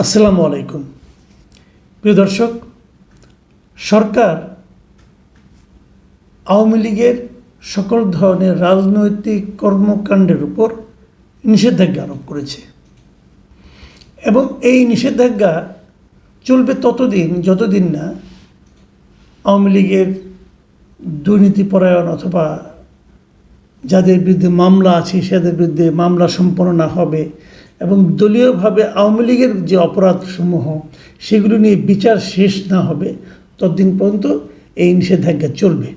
আসসালামু আলাইকুম। প্রিয় দর্শক, সরকার আওয়ামী লীগের সকল ধরনের রাজনৈতিক কর্মকাণ্ডের উপর নিষেধাজ্ঞা আরোপ করেছে এবং এই নিষেধাজ্ঞা চলবে ততদিন যতদিন না আওয়ামী লীগের দুর্নীতিপরায়ণ অথবা যাদের বিরুদ্ধে মামলা আছে সেদের বিরুদ্ধে মামলা সম্পন্ন না হবে এবং দলীয়ভাবে আওয়ামী লীগের যে অপরাধসমূহ সেগুলো নিয়ে বিচার শেষ না হবে ততদিন পর্যন্ত এই নিষেধাজ্ঞা চলবে।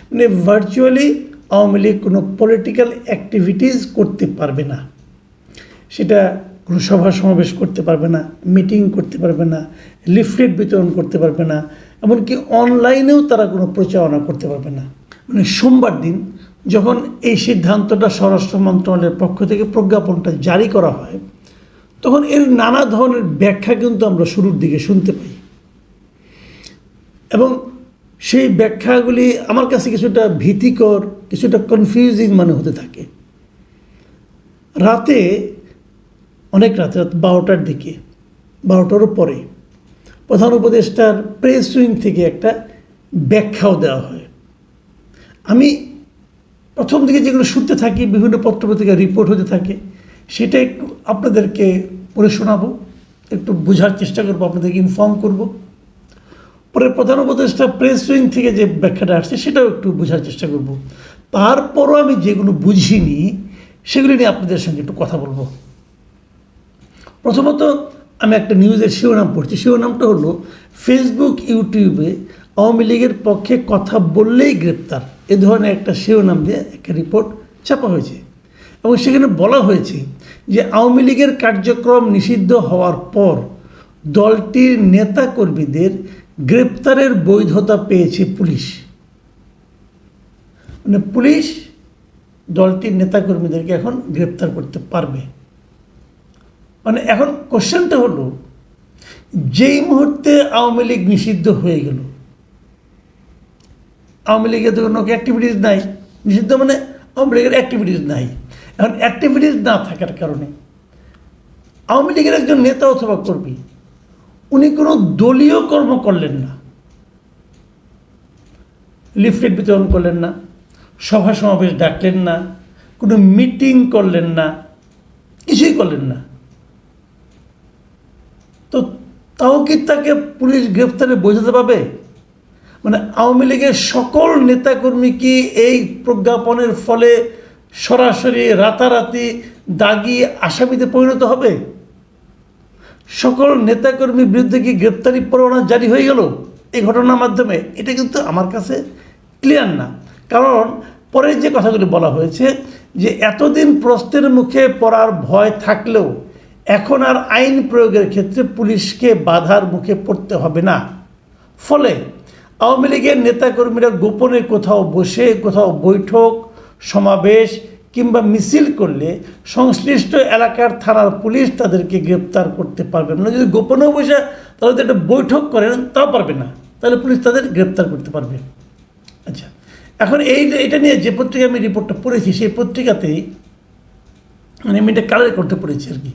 মানে ভার্চুয়ালি আওয়ামী লীগ কোনো পলিটিক্যাল অ্যাক্টিভিটিস করতে পারবে না, সেটা কোনো সভা সমাবেশ করতে পারবে না, মিটিং করতে পারবে না, লিফলেট বিতরণ করতে পারবে না, এমনকি অনলাইনেও তারা কোনো প্রচারণা করতে পারবে না। মানে সোমবার দিন যখন এই সিদ্ধান্তটা স্বরাষ্ট্র মন্ত্রণালয়ের পক্ষ থেকে প্রজ্ঞাপনটা জারি করা হয় তখন এর নানা ধরনের ব্যাখ্যা কিন্তু আমরা শুরুর দিকে শুনতে পাই এবং সেই ব্যাখ্যাগুলি আমার কাছে কিছুটা ভীতিকর, কিছুটা কনফিউজিং মনে হতে থাকে। রাতে, অনেক রাতে, 12টার দিকে, 12টারও পরে প্রধান উপদেষ্টার প্রেস উইং থেকে একটা ব্যাখ্যাও দেওয়া হয়। আমি প্রথম দিকে যেগুলো শুনতে থাকি, বিভিন্ন পত্রপত্রিকার রিপোর্ট হতে থাকে, সেটা একটু আপনাদেরকে পড়ে শোনাবো, একটু বোঝার চেষ্টা করবো, আপনাদেরকে ইনফর্ম করব। পরে প্রধান উপদেষ্টা প্রেস উইং থেকে যে ব্যাখ্যাটা আসছে সেটাও একটু বোঝার চেষ্টা করব। তারপরও আমি যেগুলো বুঝিনি সেগুলি নিয়ে আপনাদের সঙ্গে একটু কথা বলবো। প্রথমত আমি একটা নিউজের শিরোনাম পড়ছি। শিরোনামটা হলো ফেসবুক ইউটিউবে আওয়ামী লীগের পক্ষে কথা বললেই গ্রেপ্তার, এ ধরনের একটা শিরোনাম দিয়ে একটা রিপোর্ট ছাপা হয়েছে এবং সেখানে বলা হয়েছে যে আওয়ামী লীগের কার্যক্রম নিষিদ্ধ হওয়ার পর দলটির নেতাকর্মীদের গ্রেপ্তারের বৈধতা পেয়েছে পুলিশ। মানে পুলিশ দলটির নেতাকর্মীদেরকে এখন গ্রেপ্তার করতে পারবে। মানে এখন কোশ্চেনটা হলো, যেই মুহূর্তে আওয়ামী লীগ নিষিদ্ধ হয়ে গেল, আওয়ামী লীগের তো কোনো অ্যাক্টিভিটিস নাই, নিষিদ্ধ মানে আওয়ামী লীগের অ্যাক্টিভিটিস নাই। এখন অ্যাক্টিভিটিস না থাকার কারণে আওয়ামী লীগের একজন নেতা অথবা কর্মী উনি কোনো দলীয় কর্ম করলেন না, লিফলেট বিতরণ করলেন না, সভা সমাবেশ ডাকলেন না, কোনো মিটিং করলেন না, কিছুই করলেন না, তো তাও কি তাকে পুলিশ গ্রেফতারে বোঝাতে পাবে? মানে আওয়ামী লীগের সকল নেতাকর্মী কি এই প্রজ্ঞাপনের ফলে সরাসরি রাতারাতি দাগি আসামিতে পরিণত হবে? সকল নেতাকর্মীর বিরুদ্ধে কি গ্রেপ্তারি পরোয়ানা জারি হয়ে গেল এই ঘটনার মাধ্যমে? এটা কিন্তু আমার কাছে ক্লিয়ার না। কারণ পরে যে কথাগুলি বলা হয়েছে যে এতদিন প্রশ্নের মুখে পড়ার ভয় থাকলেও এখন আর আইন প্রয়োগের ক্ষেত্রে পুলিশকে বাধার মুখে পড়তে হবে না। ফলে আওয়ামী লীগের নেতাকর্মীরা গোপনে কোথাও বসে, কোথাও বৈঠক, সমাবেশ কিংবা মিছিল করলে সংশ্লিষ্ট এলাকার থানার পুলিশ তাদেরকে গ্রেপ্তার করতে পারবে না। যদি গোপনেও বসে তাহলে যদি একটা বৈঠক করেন তাও পারবে না, তাহলে পুলিশ তাদের গ্রেপ্তার করতে পারবে। আচ্ছা, এখন এটা নিয়ে যে পত্রিকায় আমি রিপোর্টটা পড়েছি সেই পত্রিকাতেই মানে আমি এটা কালের কণ্ঠে পড়েছি আর কি।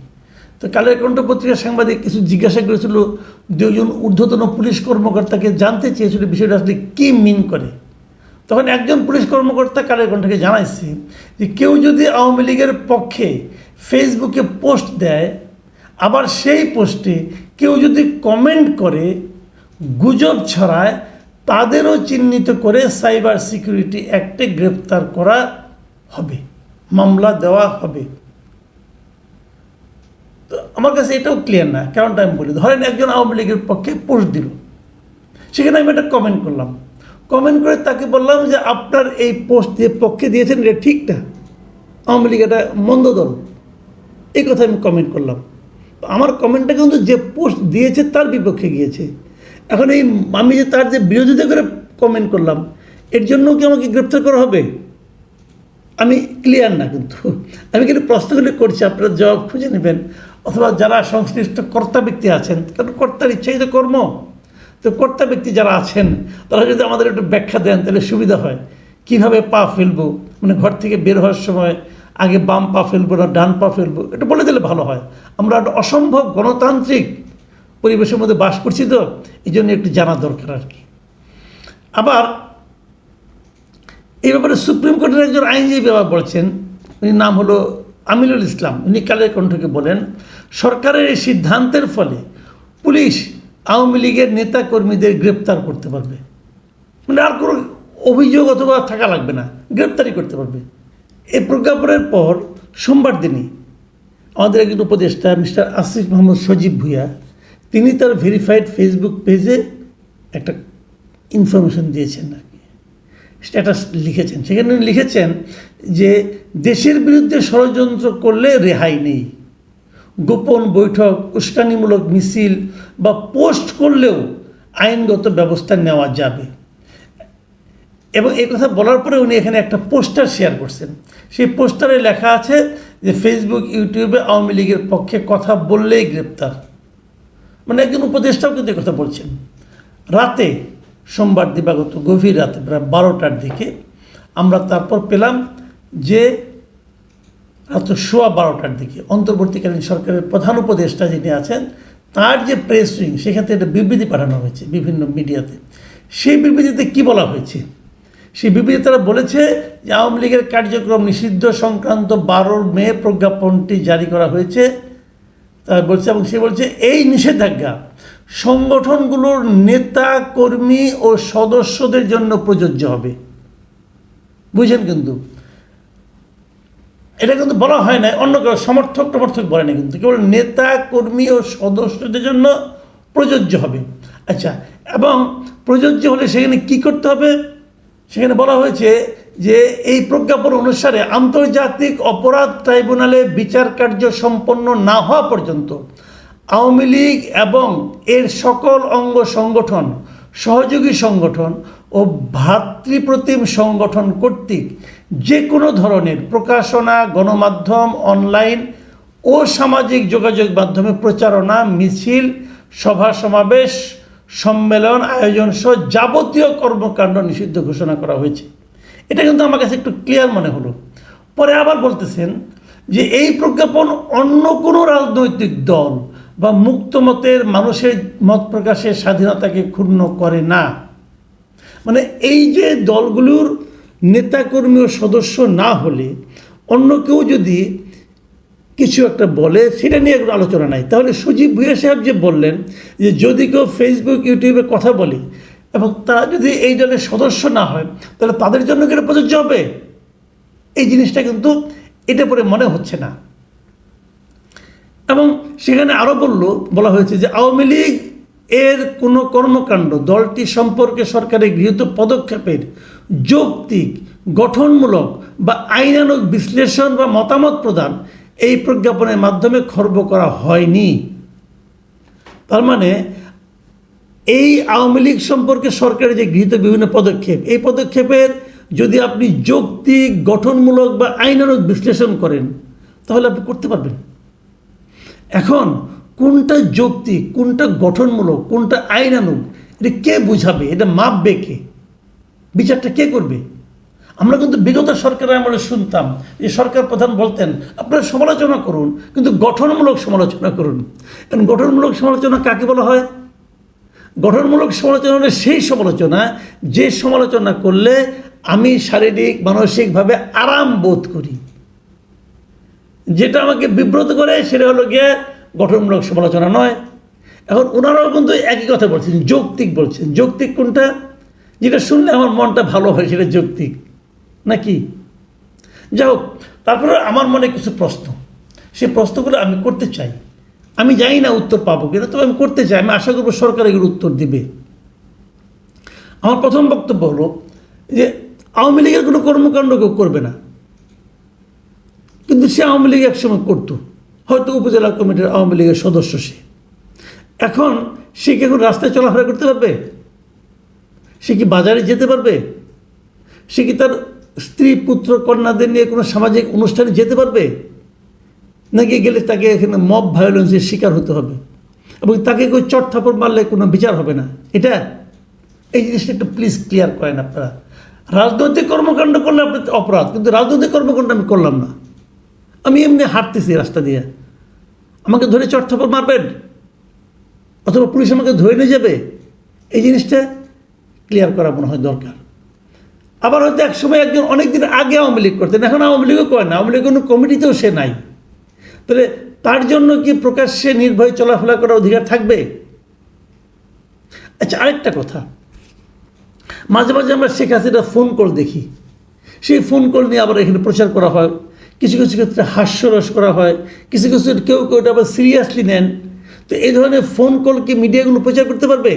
তো কালের কণ্ঠ পত্রিকার সাংবাদিক কিছু জিজ্ঞাসা করেছিল, দুজন ঊর্ধ্বতন পুলিশ কর্মকর্তাকে জানতে চেয়েছিল বিষয়টা আসলে কী মিন করে। তখন একজন পুলিশ কর্মকর্তা কালের কণ্ঠকে জানাইছে যে কেউ যদি আওয়ামী লীগের পক্ষে ফেসবুকে পোস্ট দেয়, আবার সেই পোস্টে কেউ যদি কমেন্ট করে, গুজব ছড়ায়, তাদেরও চিহ্নিত করে সাইবার সিকিউরিটি অ্যাক্টে গ্রেপ্তার করা হবে, মামলা দেওয়া হবে। তো আমার কাছে এটাও ক্লিয়ার না। কারণটা আমি বলি, ধরেন একজন আওয়ামী লীগের পক্ষে পোস্ট দিল, সেখানে আমি একটা কমেন্ট করলাম, কমেন্ট করে তাকে বললাম যে আপনার এই পোস্ট যে পক্ষে দিয়েছেন এটা ঠিক না, আওয়ামী লীগ এটা মন্দ দল, এই কথা আমি কমেন্ট করলাম। আমার কমেন্টটা কিন্তু যে পোস্ট দিয়েছে তার বিপক্ষে গিয়েছে। এখন এই আমি যে তার যে বিরোধিতা করে কমেন্ট করলাম এর জন্য কি আমাকে গ্রেপ্তার করা হবে? আমি ক্লিয়ার না, কিন্তু আমি কিন্তু প্রশ্নগুলি করছি, আপনারা জবাব খুঁজে নেবেন। অথবা যারা সংশ্লিষ্ট কর্তা ব্যক্তি আছেন, কারণ কর্তার ইচ্ছাই তো কর্ম, তো কর্তা ব্যক্তি যারা আছেন তারা যদি আমাদের একটু ব্যাখ্যা দেন তাহলে সুবিধা হয়। কীভাবে পা ফেলবো, মানে ঘর থেকে বের হওয়ার সময় আগে বাম পা ফেলবো না ডান পা ফেলবো, এটা বলে দিলে ভালো হয়। আমরা একটা অসম্ভব গণতান্ত্রিক পরিবেশের মধ্যে বাস করছি, তো এই জন্য একটু জানা দরকার আর কি। আবার এই ব্যাপারে সুপ্রিম কোর্টের একজন আইনজীবী ব্যাপার বলছেন, উনি নাম হলো আমিনুল ইসলাম। উনি কালের কণ্ঠকে বলেন, সরকারের এই সিদ্ধান্তের ফলে পুলিশ আওয়ামী লীগের নেতা কর্মীদের গ্রেপ্তার করতে পারবে, মানে আর কোনো অভিযোগ অথবা থাকা লাগবে না, গ্রেপ্তারই করতে পারবে। এই প্রজ্ঞাপনের পর সোমবার দিনই আমাদের একজন উপদেষ্টা মিস্টার আসিফ মোহাম্মদ সজীব ভুঁইয়া, তিনি তার ভেরিফাইড ফেসবুক পেজে একটা ইনফরমেশন দিয়েছেন আর কি, স্ট্যাটাস লিখেছেন। সেখানে উনি লিখেছেন যে দেশের বিরুদ্ধে ষড়যন্ত্র করলে রেহাই নেই, গোপন বৈঠক, উস্কানিমূলক মিছিল বা পোস্ট করলেও আইনগত ব্যবস্থা নেওয়া যাবে। এবং এই কথা বলার পরে উনি এখানে একটা পোস্টার শেয়ার করছেন। সেই পোস্টারে লেখা আছে যে ফেসবুক ইউটিউবে আওয়ামী লীগের পক্ষে কথা বললেই গ্রেপ্তার। মানে একজন উপদেষ্টাও কিন্তু কথা বলছেন। রাতে সোমবার দিবাগত গভীর রাতে প্রায় 12টার দিকে আমরা তারপর পেলাম যে রাত 12:15টার দিকে অন্তর্বর্তীকালীন সরকারের প্রধান উপদেষ্টা যিনি আছেন তার যে প্রেস উইং, সেখান থেকে একটা বিবৃতি পাঠানো হয়েছে বিভিন্ন মিডিয়াতে। সেই বিবৃতিতে কি বলা হয়েছে? সেই বিবৃতিতে তারা বলেছে যে আওয়ামী লীগের কার্যক্রম নিষিদ্ধ সংক্রান্ত 12 মে প্রজ্ঞাপনটি জারি করা হয়েছে। তারা বলছে, এবং সে বলছে এই নিষেধাজ্ঞা সংগঠনগুলোর নেতা কর্মী ও সদস্যদের জন্য প্রযোজ্য হবে। বুঝছেন? কিন্তু এটা কিন্তু বলা হয় না অন্য কারো সমর্থক বলে না, কিন্তু কেবল নেতা কর্মী ও সদস্যদের জন্য প্রযোজ্য হবে। আচ্ছা, এবং প্রযোজ্য হলে সেখানে কি করতে হবে? সেখানে বলা হয়েছে যে এই প্রজ্ঞাপন অনুসারে আন্তর্জাতিক অপরাধ ট্রাইব্যুনালে বিচার কার্য সম্পন্ন না হওয়া পর্যন্ত আওয়ামী লীগ এবং এর সকল অঙ্গ সংগঠন, সহযোগী সংগঠন ও ভ্রাতৃপ্রতিম সংগঠন কর্তৃক যে কোনো ধরনের প্রকাশনা, গণমাধ্যম, অনলাইন ও সামাজিক যোগাযোগ মাধ্যমে প্রচারণা, মিছিল, সভা সমাবেশ, সম্মেলন আয়োজন সহ যাবতীয় কর্মকাণ্ড নিষিদ্ধ ঘোষণা করা হয়েছে। এটা কিন্তু আমার কাছে একটু ক্লিয়ার মনে হলো। পরে আবার বলতেছেন যে এই প্রজ্ঞাপন অন্য কোনো রাজনৈতিক দল বা মুক্ত মতের মানুষের মত প্রকাশের স্বাধীনতাকে ক্ষুণ্ণ করে না। মানে এই যে দলগুলোর নেতাকর্মী ও সদস্য না হলে অন্য কেউ যদি কিছু একটা বলে সেটা নিয়ে কোনো আলোচনা নাই, তাহলে সজীব ভুঁইয়া সাহেব যে বললেন যে যদি কেউ ফেসবুক ইউটিউবে কথা বলে এবং তারা যদি এই দলের সদস্য না হয় তাহলে তাদের জন্য কি এটা প্রযোজ্য হবে? এই জিনিসটা কিন্তু এটা পরে মনে হচ্ছে না। এবং সেখানে আরও বলা হয়েছে যে আওয়ামী লীগ এর কোনো কর্মকাণ্ড দলটি সম্পর্কে সরকারের গৃহীত পদক্ষেপের যৌক্তিক, গঠনমূলক বা আইনানুগ বিশ্লেষণ বা মতামত প্রদান এই প্রজ্ঞাপনের মাধ্যমে খর্ব করা হয়নি। তার মানে এই আওয়ামী লীগ সম্পর্কে সরকারের যে গৃহীত বিভিন্ন পদক্ষেপ, এই পদক্ষেপের যদি আপনি যৌক্তিক, গঠনমূলক বা আইনানুগ বিশ্লেষণ করেন তাহলে আপনি করতে পারবেন। এখন কোনটা যৌক্তিক, কোনটা গঠনমূলক, কোনটা আইনানুগ, এটা কে বুঝাবে? এটা মাপবে কে? বিচারটা কে করবে? আমরা কিন্তু বিগত সরকারের আমলে শুনতাম যে সরকার প্রধান বলতেন আপনারা সমালোচনা করুন কিন্তু গঠনমূলক সমালোচনা করুন। কারণ গঠনমূলক সমালোচনা কাকে বলা হয়? গঠনমূলক সমালোচনা হলে সেই সমালোচনা যে সমালোচনা করলে আমি শারীরিক মানসিকভাবে আরাম বোধ করি। যেটা আমাকে বিব্রত করে সেটা হলো গিয়ে গঠনমূলক সমালোচনা নয়। এখন ওনারাও কিন্তু একই কথা বলছেন, যৌক্তিক বলছেন। যৌক্তিক কোনটা? যেটা শুনলে আমার মনটা ভালো হয় সেটা যৌক্তিক নাকি? যাই হোক, তারপরে আমার মনে কিছু প্রশ্ন, সেই প্রশ্নগুলো আমি করতে চাই। আমি জানি না উত্তর পাবো কিনা, তবে আমি করতে চাই। আমি আশা করবো সরকার এগুলো উত্তর দিবে। আমার প্রথম বক্তব্য হলো যে আওয়ামী লীগের কোনো কর্মকাণ্ড কেউ করবে না, কিন্তু সে আওয়ামী লীগ একসময় করতো, হয়তো উপজেলা কমিটির আওয়ামী লীগের সদস্য সে। এখন সে কি এখন রাস্তায় চলাফেরা করতে পারবে? সে কি বাজারে যেতে পারবে? সে কি তার স্ত্রী, পুত্র, কন্যাদের নিয়ে কোনো সামাজিক অনুষ্ঠানে যেতে পারবে? নাকি গেলে তাকে এখানে মব ভায়োলেন্সের শিকার হতে হবে এবং তাকে কেউ চট থাপড় মারলে কোনো বিচার হবে না? এটা এই জিনিসটা একটু প্লিজ ক্লিয়ার করেন আপনারা। রাজনৈতিক কর্মকাণ্ড করলে আপনি অপরাধ, কিন্তু রাজনৈতিক কর্মকাণ্ড আমি করলাম না, আমি এমনি হাঁটতেছি রাস্তা দিয়ে, আমাকে ধরে চটথাপ্পড় মারবেন অথবা পুলিশ আমাকে ধরে নিয়ে যাবে, এই জিনিসটা ক্লিয়ার করা মনে হয় দরকার। আবার হয়তো একসময় একজন অনেকদিন আগে আওয়ামী লীগ করতেন, এখন আওয়ামী লীগও করে না, আওয়ামী লীগ কোনো কমিটিতেও সে নাই, তাহলে তার জন্য কি প্রকাশ্যে নির্ভয়ে চলাফেরা করার অধিকার থাকবে? আচ্ছা, আরেকটা কথা, মাঝে মাঝে আমরা শেখ হাসিনার ফোন কল দেখি, সেই ফোন কল নিয়ে আবার এখানে প্রচার করা হয়, কিছু কিছু ক্ষেত্রে হাস্যরস করা হয়, কিছু কিছু কেউ কেউ এটা আবার সিরিয়াসলি নেন। তো এই ধরনের ফোন কল কি মিডিয়াগুলো প্রচার করতে পারবে?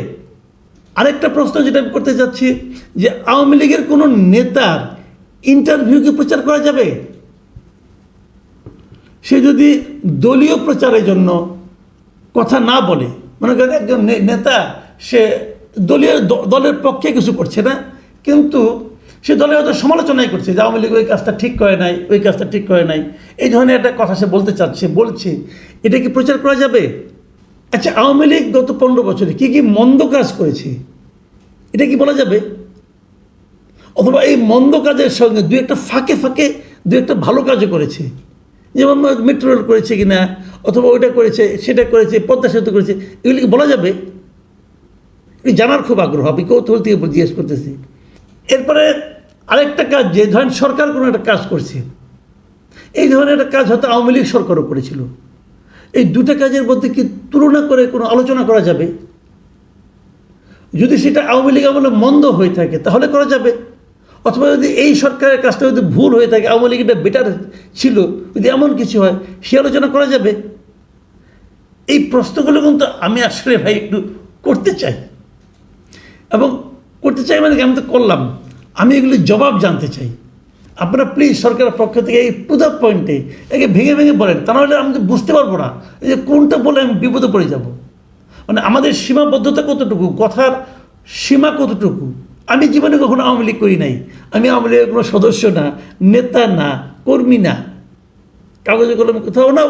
আরেকটা প্রশ্ন যেটা আমি করতে চাচ্ছি, যে আওয়ামী লীগের কোনো নেতার ইন্টারভিউ কি প্রচার করা যাবে? সে যদি দলীয় প্রচারের জন্য কথা না বলে, মনে করেন একজন নেতা সে দলের পক্ষে কিছু করছে না, কিন্তু সে দলের হয়তো সমালোচনাই করছে যে আওয়ামী লীগ ওই কাজটা ঠিক করে নাই, ওই কাজটা ঠিক করে নাই, এই ধরনের একটা কথা সে বলতে চাচ্ছে, বলছে, এটা কি প্রচার করা যাবে? আচ্ছা, আওয়ামী লীগ গত 15 বছরে কী কী মন্দ কাজ করেছে, এটা কি বলা যাবে? অথবা এই মন্দ কাজের সঙ্গে দু একটা ফাঁকে ফাঁকে দু একটা ভালো কাজও করেছে, যেমন মেট্রো রেল করেছে কিনা, অথবা ওইটা করেছে, সেটা করেছে, পদ্মা সেতু করেছে, এগুলি কি বলা যাবে? জানার খুব আগ্রহ, আমি কৌতূহল থেকে জিজ্ঞেস করতেছি। এরপরে আরেকটা কাজ, যে ধরেন সরকার কোনো একটা কাজ করছে, এই ধরনের একটা কাজ হয়তো আওয়ামী লীগ সরকারও করেছিল, এই দুটা কাজের মধ্যে কি তুলনা করে কোনো আলোচনা করা যাবে? যদি সেটা আওয়ামী লীগ আমলে মন্দ হয়ে থাকে তাহলে করা যাবে, অথবা যদি এই সরকারের কাজটা যদি ভুল হয়ে থাকে, আওয়ামী লীগ এটা বেটার ছিল, যদি এমন কিছু হয় সে আলোচনা করা যাবে। এই প্রশ্নগুলো কিন্তু আমি আসলে ভাই একটু করতে চাই, এবং করতে চাই মানে আমি তো করলাম, আমি এগুলি জবাব জানতে চাই। আপনারা প্লিজ সরকারের পক্ষ থেকে এই পুরো পয়েন্টে একে ভেঙে ভেঙে বলেন, তা নাহলে আমি তো বুঝতে পারবো না এই যে কোনটা বলে আমি বিপদে পড়ে যাব। মানে আমাদের সীমাবদ্ধতা কতটুকু, কথার সীমা কতটুকু। আমি জীবনে কখনো আওয়ামী লীগ করি নাই, আমি আওয়ামী লীগের কোনো সদস্য না, নেতা না, কর্মী না, কাগজে কলমে কোথাও না,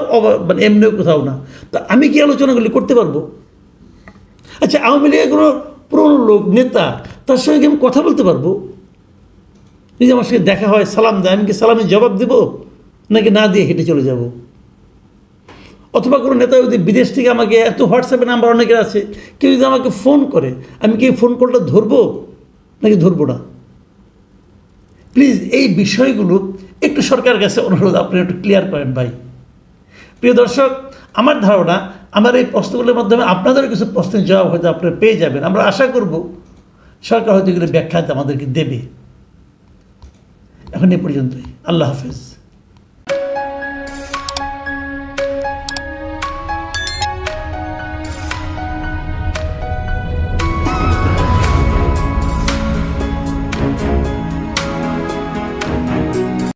মানে এমনিও কোথাও না, তা আমি কি আলোচনাগুলি করতে পারবো? আচ্ছা, আওয়ামী লীগের কোনো পুরনো লোক, নেতা, তার সঙ্গে আমি কথা বলতে পারবো? যদি আমার সঙ্গে দেখা হয়, সালাম দেয়, আমি কি সালামের জবাব দেব, নাকি না দিয়ে হেঁটে চলে যাব? অথবা কোনো নেতা যদি বিদেশ থেকে আমাকে, এত হোয়াটসঅ্যাপে নাম্বার অনেকের আছে, কেউ যদি আমাকে ফোন করে, আমি কি ফোন কলটা ধরবো নাকি ধরবো না? প্লিজ এই বিষয়গুলো একটু সরকারের কাছে অনুরোধ, আপনি একটু ক্লিয়ার করেন ভাই। প্রিয় দর্শক, আমার ধারণা আমার এই প্রশ্নগুলোর মাধ্যমে আপনাদের কিছু প্রশ্নের জবাব হয়তো আপনারা পেয়ে যাবেন। আমরা আশা করব সরকার হয়তো এগুলো ব্যাখ্যা আমাদেরকে দেবে। এখন এই পর্যন্তই, আল্লাহ হাফেজ।